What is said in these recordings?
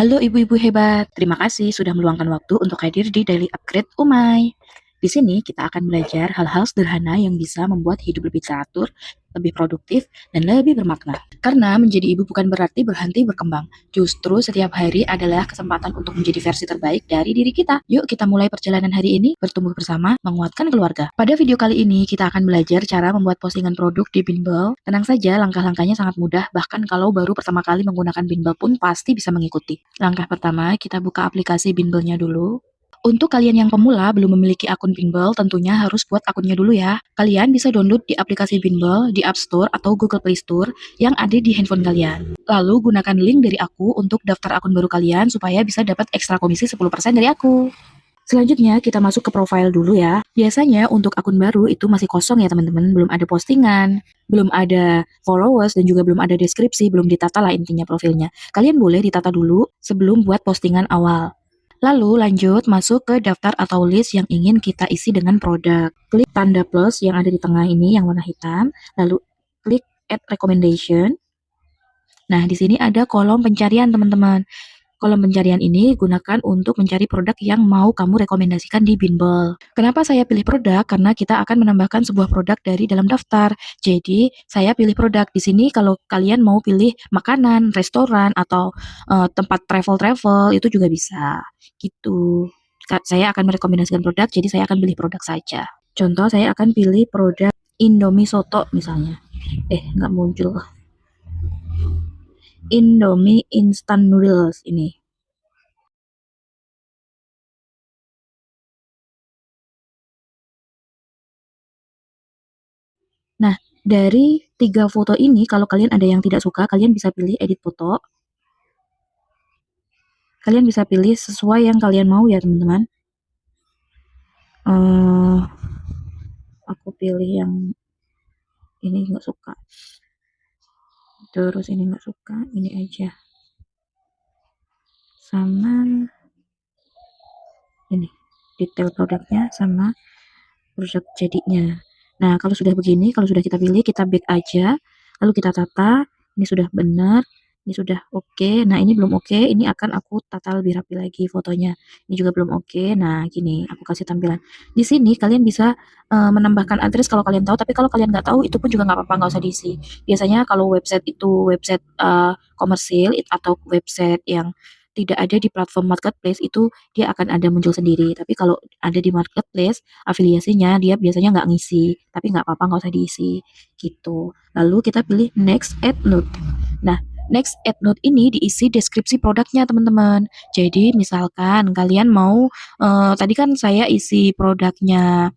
Halo ibu-ibu hebat, terima kasih sudah meluangkan waktu untuk hadir di Daily Upgrade Umay. Di sini kita akan belajar hal-hal sederhana yang bisa membuat hidup lebih teratur, lebih produktif, dan lebih bermakna. Karena menjadi ibu bukan berarti berhenti berkembang. Justru setiap hari adalah kesempatan untuk menjadi versi terbaik dari diri kita. Yuk kita mulai perjalanan hari ini bertumbuh bersama, menguatkan keluarga. Pada video kali ini kita akan belajar cara membuat postingan produk di Bimble. Tenang saja, langkah-langkahnya sangat mudah, bahkan kalau baru pertama kali menggunakan Bimble pun pasti bisa mengikuti. Langkah pertama, kita buka aplikasi Bimble-nya dulu. Untuk kalian yang pemula belum memiliki akun Bimble, tentunya harus buat akunnya dulu ya. Kalian bisa download di aplikasi Bimble di App Store atau Google Play Store yang ada di handphone kalian. Lalu gunakan link dari aku untuk daftar akun baru kalian supaya bisa dapat ekstra komisi 10% dari aku. Selanjutnya kita masuk ke profile dulu ya. Biasanya untuk akun baru itu masih kosong ya teman-teman, belum ada postingan, belum ada followers dan juga belum ada deskripsi, belum ditata lah intinya profilnya. Kalian boleh ditata dulu sebelum buat postingan awal. Lalu lanjut masuk ke daftar atau list yang ingin kita isi dengan produk. Klik tanda plus yang ada di tengah ini yang warna hitam, lalu klik add recommendation. Nah, di sini ada kolom pencarian teman-teman. Kolom pencarian ini gunakan untuk mencari produk yang mau kamu rekomendasikan di Bimble. Kenapa saya pilih produk? Karena kita akan menambahkan sebuah produk dari dalam daftar. Jadi, saya pilih produk. Di sini kalau kalian mau pilih makanan, restoran, atau tempat travel-travel, itu juga bisa. Gitu. Saya akan merekomendasikan produk, jadi saya akan pilih produk saja. Contoh, saya akan pilih produk Indomie Soto misalnya. Nggak muncul. Indomie Instant Noodles ini. Nah, dari 3 foto ini kalau kalian ada yang tidak suka, kalian bisa pilih edit foto. Kalian bisa pilih sesuai yang kalian mau ya, teman-teman. Aku pilih yang ini nggak suka. Terus ini nggak suka, ini aja. Sama ini, detail produknya sama produk jadinya. Nah, kalau sudah begini, kalau sudah kita pilih, kita back aja. Lalu kita tata, ini sudah benar, ini sudah oke. Nah, ini belum oke, ini akan aku tata lebih rapi lagi fotonya. Ini juga belum oke. Nah, gini, aku kasih tampilan. Di sini kalian bisa menambahkan address kalau kalian tahu, tapi kalau kalian nggak tahu, itu pun juga nggak apa-apa, nggak usah diisi. Biasanya kalau website itu website komersil atau website yang tidak ada di platform marketplace itu dia akan ada muncul sendiri. Tapi kalau ada di marketplace, afiliasinya dia biasanya nggak ngisi, tapi nggak apa-apa, nggak usah diisi gitu. Lalu kita pilih next add note. Nah, next add note ini diisi deskripsi produknya teman-teman. Jadi misalkan kalian mau tadi kan saya isi produknya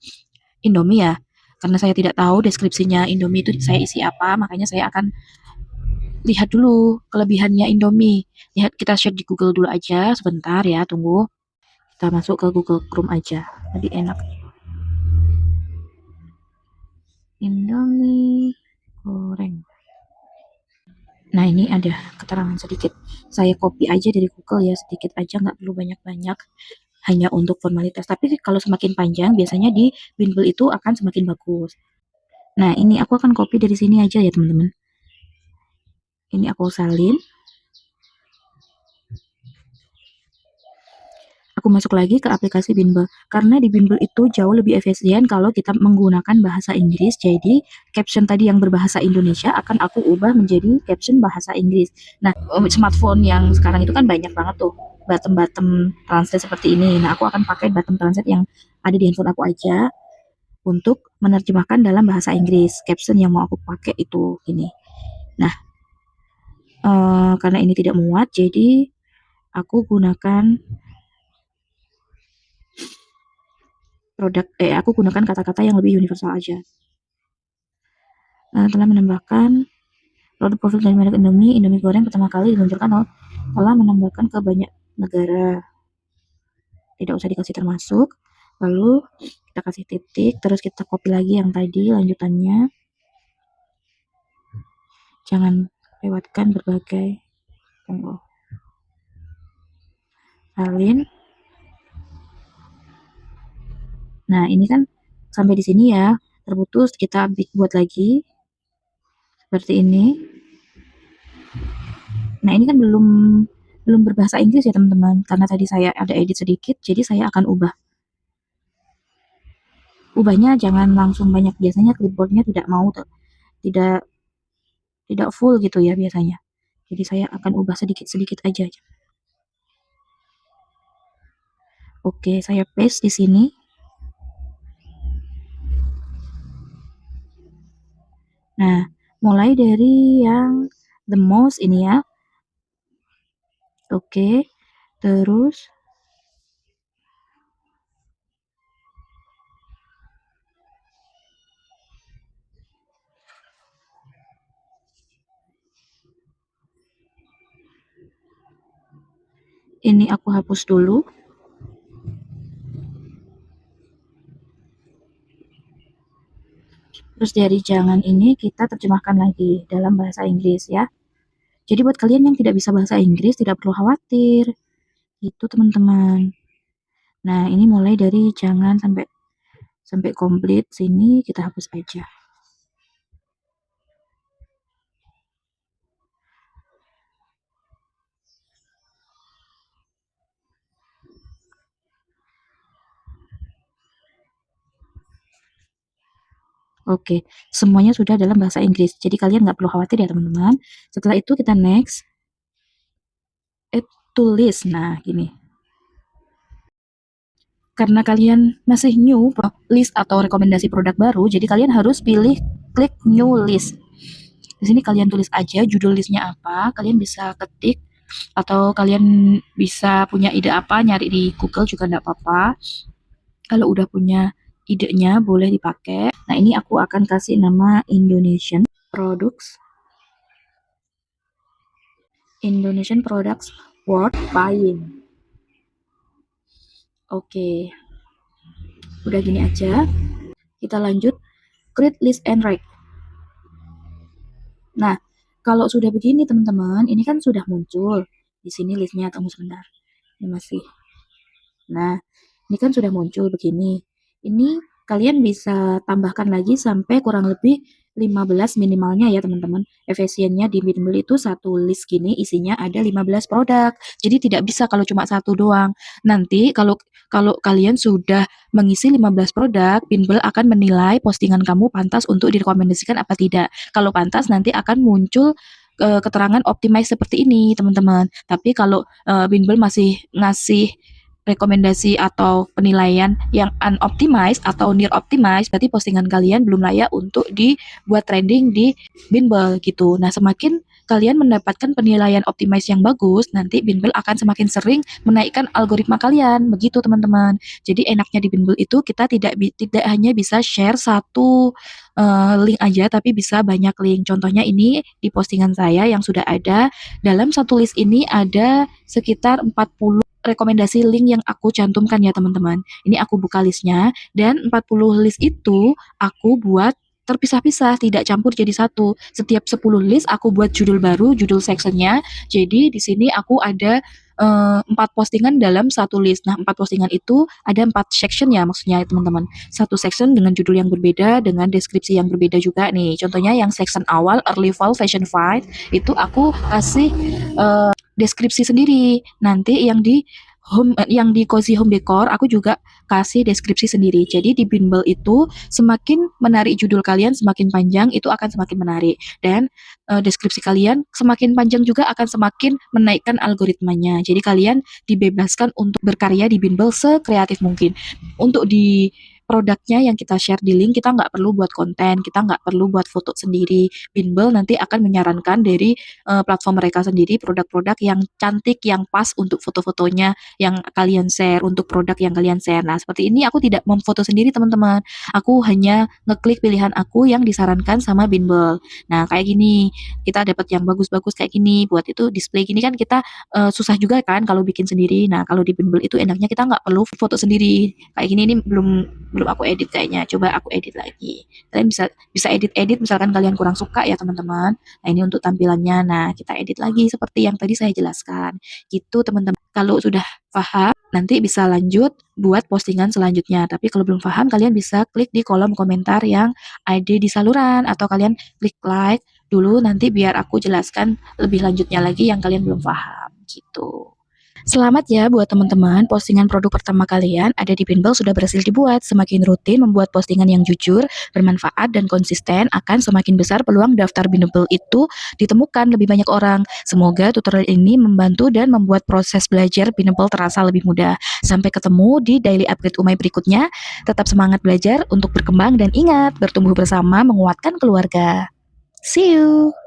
Indomie ya, karena saya tidak tahu deskripsinya Indomie itu saya isi apa, makanya saya akan lihat dulu kelebihannya Indomie. Lihat, kita share di Google dulu aja sebentar ya, tunggu. Kita masuk ke Google Chrome aja, lebih enak. Indomie goreng. Nah, ini ada keterangan sedikit. Saya copy aja dari Google ya, sedikit aja, nggak perlu banyak-banyak. Hanya untuk formalitas. Tapi kalau semakin panjang, biasanya di Bimble itu akan semakin bagus. Nah, ini aku akan copy dari sini aja ya, teman-teman. Ini aku salin. Aku masuk lagi ke aplikasi Bimble. Karena di Bimble itu jauh lebih efisien kalau kita menggunakan bahasa Inggris. Jadi, caption tadi yang berbahasa Indonesia akan aku ubah menjadi caption bahasa Inggris. Nah, smartphone yang sekarang itu kan banyak banget tuh button-button translate seperti ini. Nah, aku akan pakai button translate yang ada di handphone aku aja untuk menerjemahkan dalam bahasa Inggris. Caption yang mau aku pakai itu ini. Nah, karena ini tidak muat, jadi aku gunakan aku gunakan kata-kata yang lebih universal aja. Telah menambahkan produk profil dari merek Indomie, Indomie goreng pertama kali diluncurkan telah menambahkan ke banyak negara. Tidak usah dikasih termasuk. Lalu kita kasih titik, terus kita copy lagi yang tadi lanjutannya. Jangan lewatkan berbagai tunggu. Salin. Nah, ini kan sampai di sini ya, terputus, kita buat lagi seperti ini. Nah, ini kan belum belum berbahasa Inggris ya teman-teman, karena tadi saya ada edit sedikit, jadi saya akan ubah. Ubahnya jangan langsung banyak, biasanya clipboardnya tidak mau tidak tidak full gitu ya biasanya. Jadi saya akan ubah sedikit-sedikit aja. Oke, saya paste di sini. Nah, mulai dari yang the most ini ya. Oke, terus ini aku hapus dulu. Terus dari jangan ini kita terjemahkan lagi dalam bahasa Inggris ya. Jadi buat kalian yang tidak bisa bahasa Inggris tidak perlu khawatir. Itu teman-teman. Nah, ini mulai dari jangan sampai komplit sini kita hapus aja. Oke, semuanya sudah dalam bahasa Inggris. Jadi kalian nggak perlu khawatir ya teman-teman. Setelah itu kita next, add to list. Nah, gini. Karena kalian masih new list atau rekomendasi produk baru, jadi kalian harus pilih klik new list. Di sini kalian tulis aja judul listnya apa, kalian bisa ketik atau kalian bisa punya ide apa, nyari di Google juga nggak apa-apa. Kalau udah punya idenya boleh dipakai. Nah, ini aku akan kasih nama Indonesian Products Worth Buying. Oke, udah gini aja. Kita lanjut create list and rank. Nah, kalau sudah begini teman-teman, ini kan sudah muncul di sini listnya. Tunggu sebentar, ini masih. Nah, ini kan sudah muncul begini. Ini kalian bisa tambahkan lagi sampai kurang lebih 15 minimalnya ya teman-teman. Efisiennya di Bimble itu satu list gini isinya ada 15 produk. Jadi tidak bisa kalau cuma satu doang. Nanti kalau kalau kalian sudah mengisi 15 produk, Bimble akan menilai postingan kamu pantas untuk direkomendasikan apa tidak. Kalau pantas nanti akan muncul keterangan optimize seperti ini, teman-teman. Tapi kalau Bimble masih ngasih rekomendasi atau penilaian yang unoptimized atau near optimized, berarti postingan kalian belum layak untuk dibuat trending di Bimble gitu. Nah, semakin kalian mendapatkan penilaian optimize yang bagus, nanti Bimble akan semakin sering menaikkan algoritma kalian. Begitu, teman-teman. Jadi enaknya di Bimble itu kita tidak hanya bisa share satu link aja, tapi bisa banyak link. Contohnya ini di postingan saya yang sudah ada, dalam satu list ini ada sekitar 40 rekomendasi link yang aku cantumkan ya teman-teman. Ini aku buka listnya dan 40 list itu aku buat terpisah-pisah, tidak campur jadi satu. Setiap 10 list aku buat judul baru, judul sectionnya. Jadi di sini aku ada 4 postingan dalam satu list. Nah, 4 postingan itu ada 4 section ya maksudnya teman-teman. Satu section dengan judul yang berbeda, dengan deskripsi yang berbeda juga nih. Contohnya yang section awal, Early Fall Fashion Fight, itu aku kasih deskripsi sendiri. Nanti yang di Cozy Home Decor aku juga kasih deskripsi sendiri. Jadi di Bimble itu semakin menarik judul kalian semakin panjang itu akan semakin menarik dan deskripsi kalian semakin panjang juga akan semakin menaikkan algoritmanya. Jadi kalian dibebaskan untuk berkarya di Bimble sekreatif mungkin. Untuk di produknya yang kita share di link, kita nggak perlu buat konten, kita nggak perlu buat foto sendiri. Bimble nanti akan menyarankan dari platform mereka sendiri produk-produk yang cantik, yang pas untuk foto-fotonya yang kalian share, untuk produk yang kalian share. Nah, seperti ini aku tidak memfoto sendiri teman-teman. Aku hanya ngeklik pilihan aku yang disarankan sama Bimble. Nah, kayak gini, kita dapat yang bagus-bagus kayak gini. Buat itu display gini kan kita susah juga kan kalau bikin sendiri. Nah, kalau di Bimble itu enaknya kita nggak perlu foto sendiri. Kayak gini ini belum belum aku edit kayaknya. Coba aku edit lagi. Kalian bisa bisa edit-edit misalkan kalian kurang suka ya teman-teman. Nah, ini untuk tampilannya. Nah, kita edit lagi seperti yang tadi saya jelaskan. Gitu, teman-teman. Kalau sudah paham, nanti bisa lanjut buat postingan selanjutnya. Tapi kalau belum paham, kalian bisa klik di kolom komentar yang ada di saluran atau kalian klik like dulu nanti biar aku jelaskan lebih lanjutnya lagi yang kalian belum paham. gitu. Selamat ya buat teman-teman, postingan produk pertama kalian ada di Pinball sudah berhasil dibuat. Semakin rutin membuat postingan yang jujur, bermanfaat, dan konsisten, akan semakin besar peluang daftar Pinball itu ditemukan lebih banyak orang. Semoga tutorial ini membantu dan membuat proses belajar Pinball terasa lebih mudah. Sampai ketemu di Daily Upgrade Umay berikutnya. Tetap semangat belajar untuk berkembang dan ingat, bertumbuh bersama menguatkan keluarga. See you!